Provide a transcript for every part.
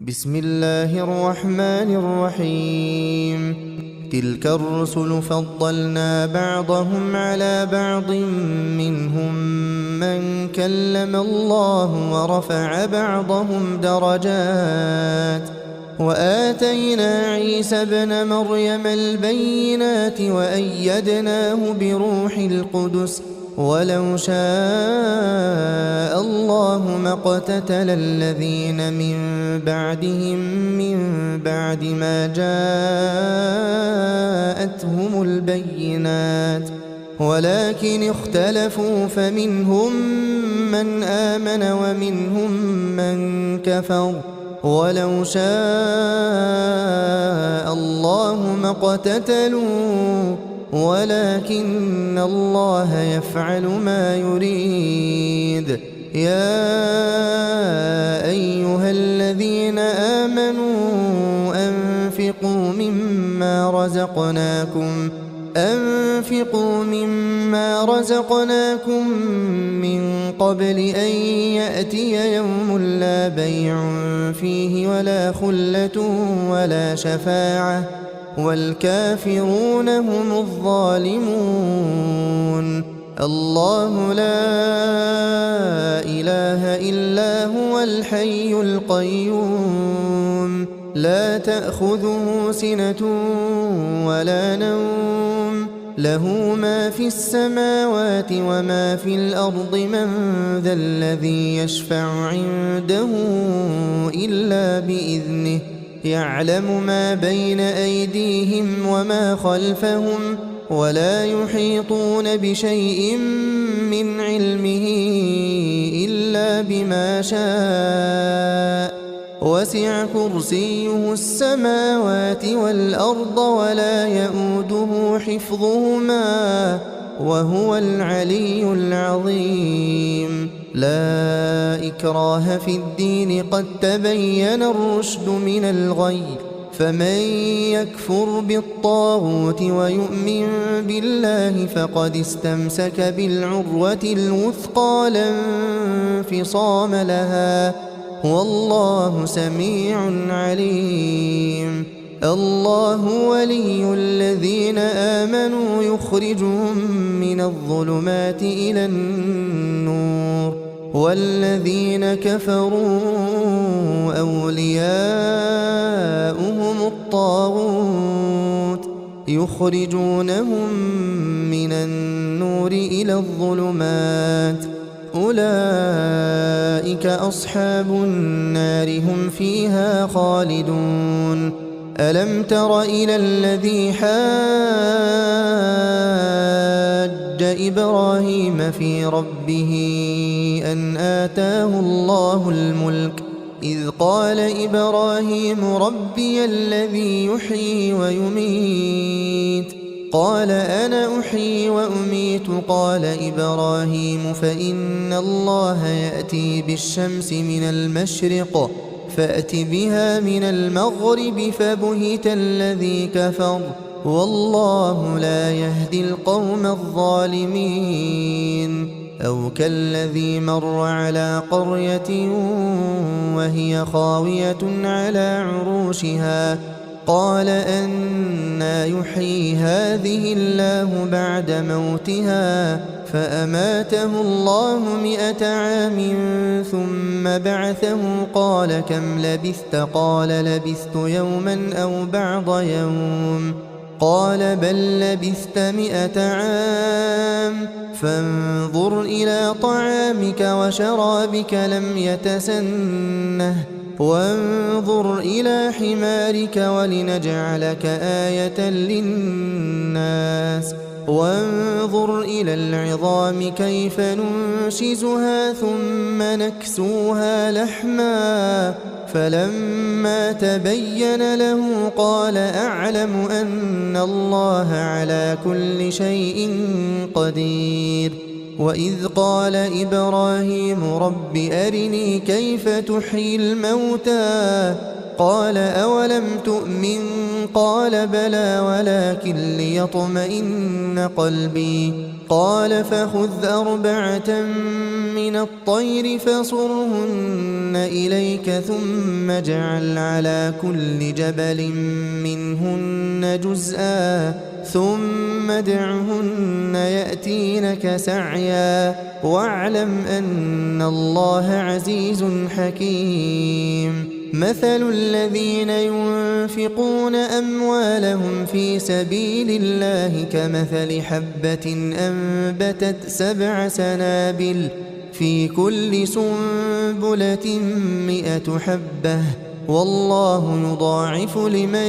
بسم الله الرحمن الرحيم. تلك الرسل فضلنا بعضهم على بعض، منهم من كلم الله ورفع بعضهم درجات، وآتينا عيسى ابن مريم البينات وأيدناه بروح القدس، ولو شاء الله ما اقتتل الذين من بعدهم من بعد ما جاءتهم البينات، ولكن اختلفوا فمنهم من آمن ومنهم من كفر، ولو شاء الله ما اقتتلوا ولكن الله يفعل ما يريد. يا أيها الذين آمنوا أنفقوا مما رزقناكم من قبل أن يأتي يوم لا بيع فيه ولا خلة ولا شفاعة والكافرون هم الظالمون. الله لا إله إلا هو الحي القيوم، لا تأخذه سنة ولا نوم، له ما في السماوات وما في الأرض. من ذا الذي يشفع عنده إلا بإذنه، يعلم ما بين أيديهم وما خلفهم، ولا يحيطون بشيء من علمه إلا بما شاء، وسع كرسيه السماوات والأرض ولا يؤوده حفظهما وهو العلي العظيم. لا إكراه في الدين، قد تبين الرشد من الغي، فمن يكفر بالطاغوت ويؤمن بالله فقد استمسك بالعروة الوثقى لا انفصام لها، والله سميع عليم. الله ولي الذين آمنوا يخرجهم من الظلمات إلى النور، والذين كفروا أولياؤهم الطاغوت يخرجونهم من النور إلى الظلمات، أولئك أصحاب النار هم فيها خالدون. ألم تر إلى الذي حاج إبراهيم في ربه أن آتاه الله الملك، إذ قال إبراهيم ربي الذي يحيي ويميت، قال أنا أحيي وأميت، قال إبراهيم فإن الله يأتي بالشمس من المشرق فأت بها من المغرب، فبهت الذي كفر، والله لا يهدي القوم الظالمين. أو كالذي مر على قرية وهي خاوية على عروشها، قال أنى يحيي هذه الله بعد موتها، فأماته الله 100 عام ثم بعثه، قال كم لبثت؟ قال لبثت يوما أو بعض يوم، قال بل لبثت 100 عام، فانظر إلى طعامك وشرابك لم يتسنه، وانظر إلى حمارك ولنجعلك آية للناس، وانظر إلى العظام كيف ننشزها ثم نكسوها لحما، فلما تبين له قال أعلم أن الله على كل شيء قدير. وإذ قال إبراهيم رب أرني كيف تحيي الموتى، قال أولم تؤمن قال بلى ولكن ليطمئن قلبي قال فخذ 4 من الطير فصرهن إليك ثم اجعل على كل جبل منهن جزءا ثم ادعهن يأتينك سعيا واعلم أن الله عزيز حكيم مثل الذين ينفقون أموالهم في سبيل الله كمثل حبة أنبتت 7 سنابل في كل سنبلة 100 حبة والله يضاعف لمن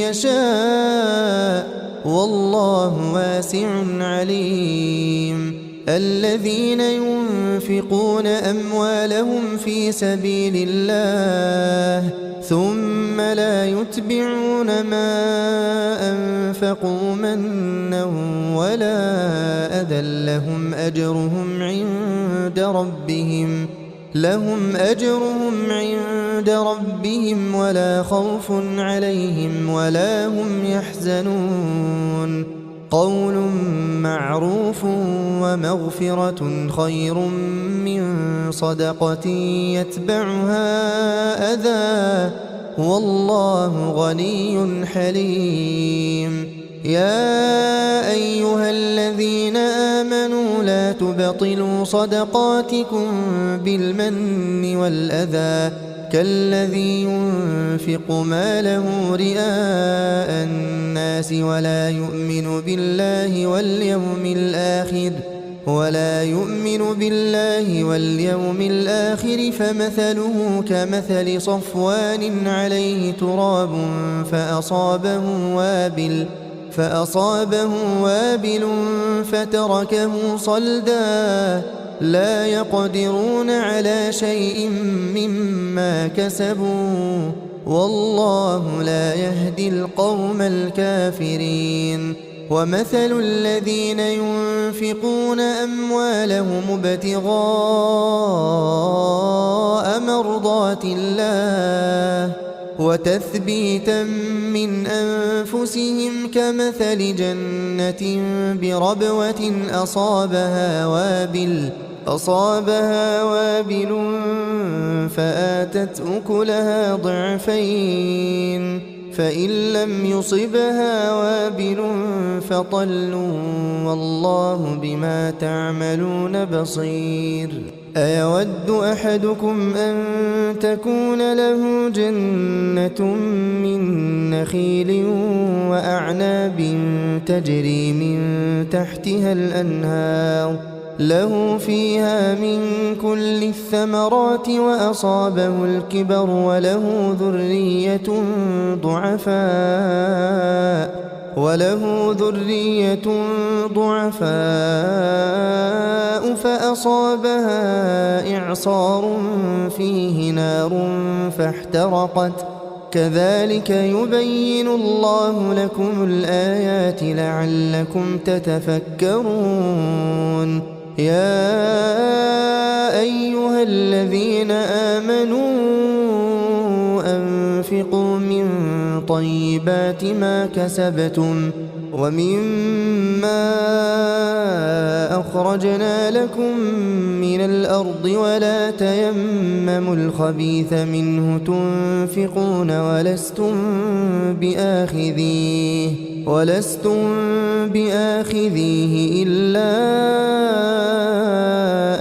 يشاء والله واسع عليم الذين ينفقون أموالهم في سبيل الله ثم لا يتبعون ما أنفقوا منا ولا أذى لهم أجرهم عند ربهم ولا خوف عليهم ولا هم يحزنون قول معروف ومغفرة خير من صدقة يتبعها أذى والله غني حليم يا أيها الذين آمنوا لا تبطلوا صدقاتكم بالمن والأذى كالذي ينفق ماله رئاء الناس ولا يؤمن بالله واليوم الآخر فمثله كمثل صفوان عليه تراب فأصابه وابل فتركه صلدا لا يقدرون على شيء مما كسبوا والله لا يهدي القوم الكافرين ومثل الذين ينفقون أموالهم ابتغاء مرضات الله وتثبيتا من أنفسهم كمثل جنة بربوة أصابها وابل فآتت أكلها ضعفين فإن لم يصبها وابل فطل والله بما تعملون بصير أيود أحدكم أن تكون له جنة من نخيل وأعناب تجري من تحتها الأنهار له فيها من كل الثمرات وأصابه الكبر وله ذرية ضعفاء فأصابها إعصار فيه نار فاحترقت كذلك يبين الله لكم الآيات لعلكم تتفكرون يا أيها الذين آمنوا أنفقوا من طيبات ما كسبتم ومما أخرجنا لكم من الأرض ولا تيمموا الخبيث منه تنفقون ولستم بآخذيه إلا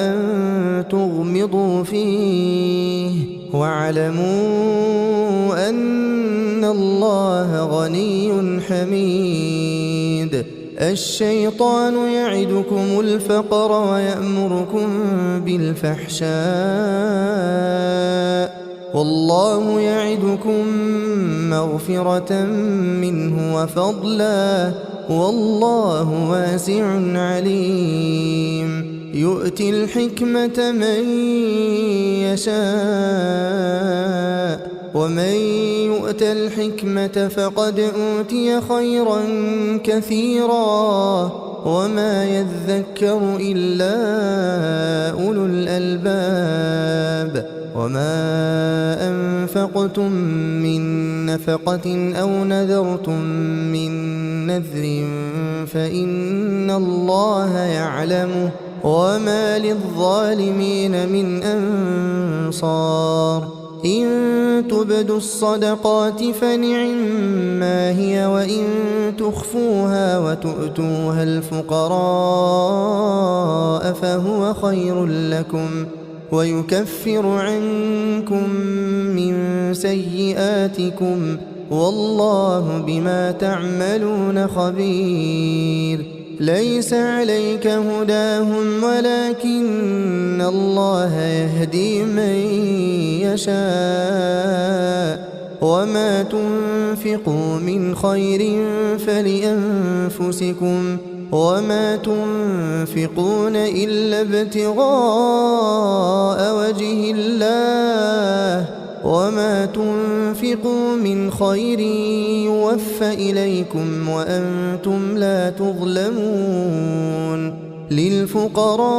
أن تغمضوا فيه واعلموا أن الله غني حميد الشيطان يعدكم الفقر ويأمركم بالفحشاء والله يعدكم مغفرة منه وفضلا والله واسع عليم يؤتي الحكمة من يشاء ومن يؤت الحكمة فقد أوتي خيرا كثيرا وما يذكر إلا أولو الألباب وما أنفقتم من نفقة أو نذرتم من نذر فإن الله يعلمه وما للظالمين من أنصار إن تبدوا الصدقات فنعما هي وإن تخفوها وتؤتوها الفقراء فهو خير لكم ويكفر عنكم من سيئاتكم والله بما تعملون خبير ليس عليك هداهم ولكن الله يهدي من يشاء وما تنفقوا من خير فلأنفسكم وما تنفقون إلا ابتغاء وجه الله وما تنفقوا من خير يوفى إليكم وأنتم لا تظلمون للفقراء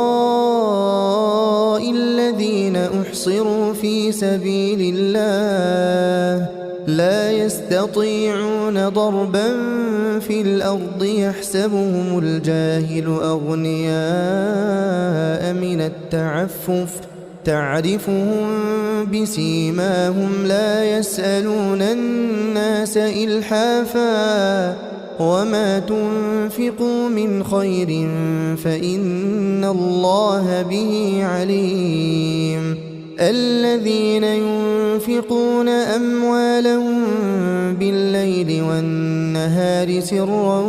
الذين أحصروا في سبيل الله لا يستطيعون ضربا في الأرض يحسبهم الجاهل أغنياء من التعفف تعرفهم بسيماهم لا يسألون الناس إلحافا وما تنفقوا من خير فإن الله به عليم الذين ينفقون أموالهم بالليل والنهار سرا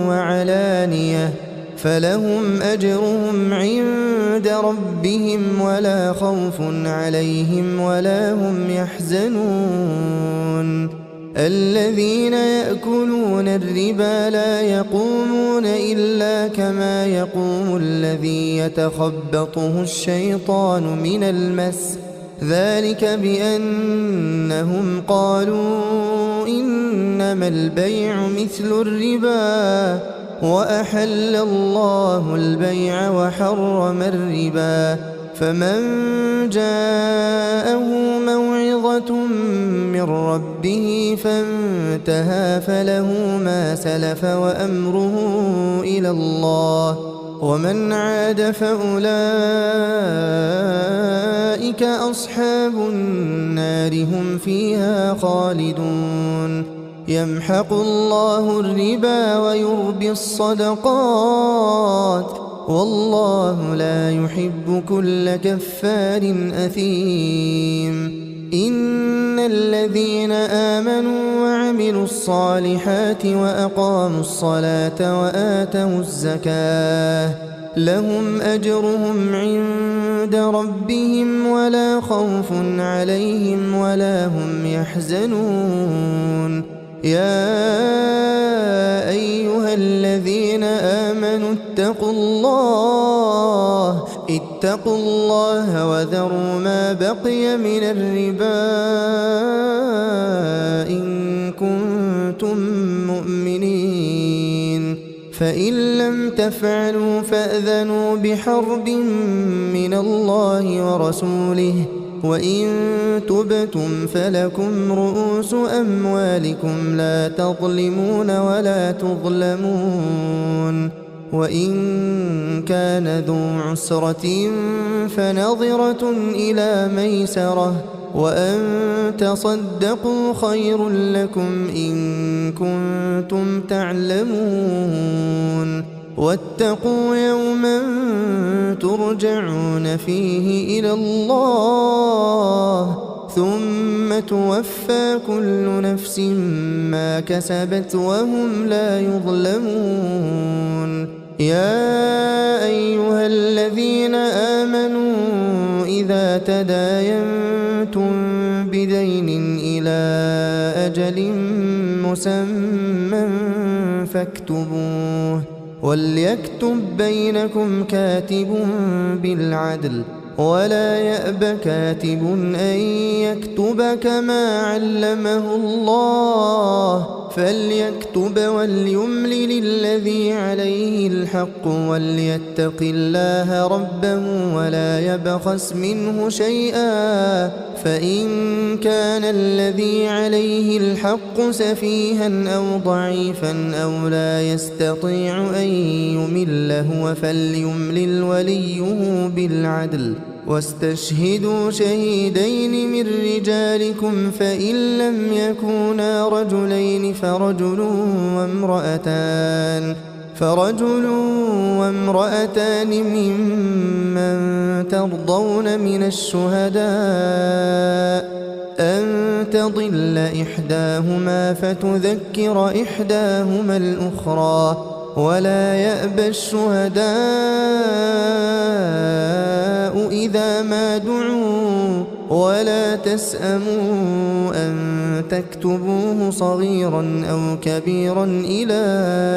وعلانية فلهم أجرهم عند ربهم ولا خوف عليهم ولا هم يحزنون الذين يأكلون الربا لا يقومون إلا كما يقوم الذي يتخبطه الشيطان من المس ذلك بأنهم قالوا إنما البيع مثل الربا وأحل الله البيع وحرم الربا فمن جاءه موعظة من ربه فانتهى فله ما سلف وأمره إلى الله ومن عاد فأولئك أصحاب النار هم فيها خالدون يمحق الله الربا ويربي الصدقات والله لا يحب كل كفار أثيم إن الذين آمنوا وعملوا الصالحات وأقاموا الصلاة وآتوا الزكاة لهم أجرهم عند ربهم ولا خوف عليهم ولا هم يحزنون يا أيها الذين آمنوا اتقوا الله وذروا ما بقي من الربا إن كنتم مؤمنين فإن لم تفعلوا فأذنوا بحرب من الله ورسوله وإن تبتم فلكم رؤوس أموالكم لا تظلمون ولا تظلمون وإن كان ذو عسرة فنظرة إلى ميسرة وأن تصدقوا خير لكم إن كنتم تعلمون واتقوا يوما ترجعون فيه إلى الله ثم توفى كل نفس ما كسبت وهم لا يظلمون يا أيها الذين آمنوا إذا تداينتم بدين إلى أجل مسمى فاكتبوه وليكتب بينكم كاتب بالعدل ولا يأب كاتب أن يكتب كما علمه الله فليكتب وليملل الذي عليه الحق وليتق الله ربه ولا يبخس منه شيئا، فإن كان الذي عليه الحق سفيها أو ضعيفا أو لا يستطيع أن يمل هو فليملل وليه بالعدل، واستشهدوا شهيدين من رجالكم فإن لم يكونا رجلين فرجل وامرأتان ممن ترضون من الشهداء أن تضل إحداهما فتذكر إحداهما الأخرى، ولا يأبى الشهداء إذا ما دعوا، ولا تسأموا أن تكتبوه صغيرا أو كبيرا إلى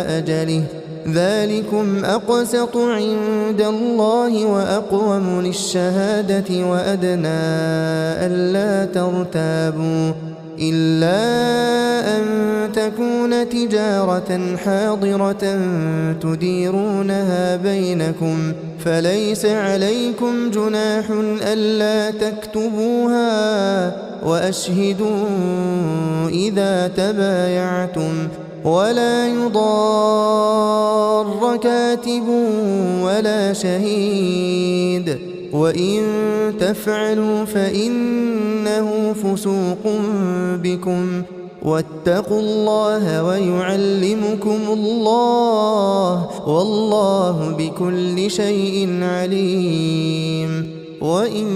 أجله، ذلكم أقسط عند الله وأقوم للشهادة وأدنى ألا ترتابوا، إلا أن تكون تجارة حاضرة تديرونها بينكم فليس عليكم جناح ألا تكتبوها، وأشهدوا إذا تبايعتم، ولا يضار كاتب ولا شهيد، وإن تفعلوا فإنه فسوق بكم، واتقوا الله ويعلمكم الله والله بكل شيء عليم. وإن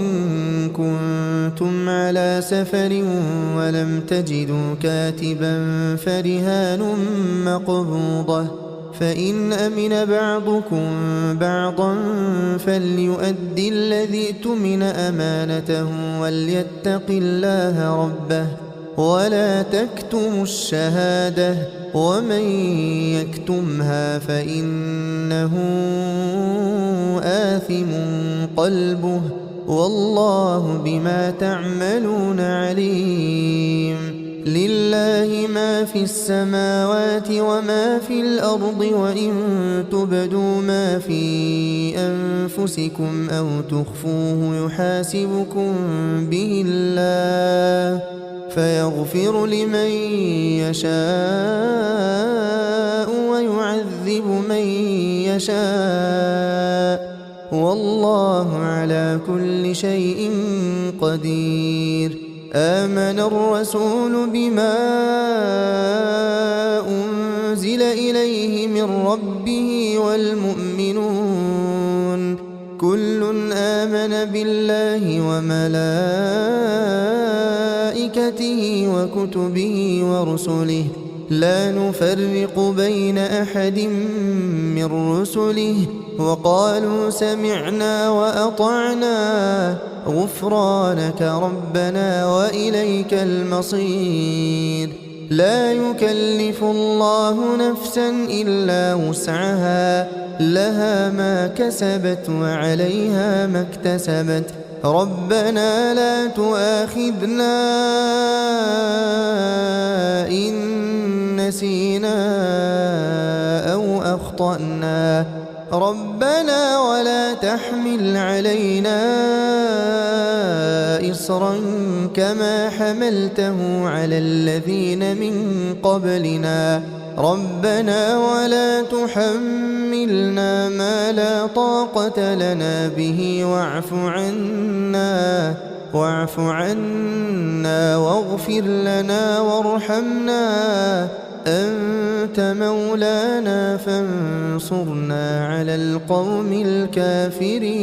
كنتم على سفر ولم تجدوا كاتبا فرهان مقبوضة، فإن أمن بعضكم بعضا فليؤدي الذي اؤتمن أمانته وليتق الله ربه ولا تكتموا الشهادة، ومن يكتمها فإنه آثم قلبه والله بما تعملون عليم. لله ما في السماوات وما في الأرض، وإن تبدوا ما في أنفسكم أو تخفوه يحاسبكم به الله فيغفر لمن يشاء ويعذب من يشاء، والله على كل شيء قدير. آمن الرسول بما أنزل إليه من ربه والمؤمنون كل آمن بالله وملائكته وكتبه ورسله لا نفرق بين أحد من رسله وقالوا سمعنا وأطعنا غفرانك ربنا وإليك المصير. لا يكلف الله نفسا إلا وسعها، لها ما كسبت وعليها ما اكتسبت. ربنا لا تؤاخذنا إن نسينا أو أخطأنا، ربنا ولا تحمل علينا إصرا كما حملته على الذين من قبلنا، ربنا ولا تحملنا ما لا طاقة لنا به واعف عنا واغفر لنا وارحمنا، أنت مولانا فانصرنا على القوم الكافرين.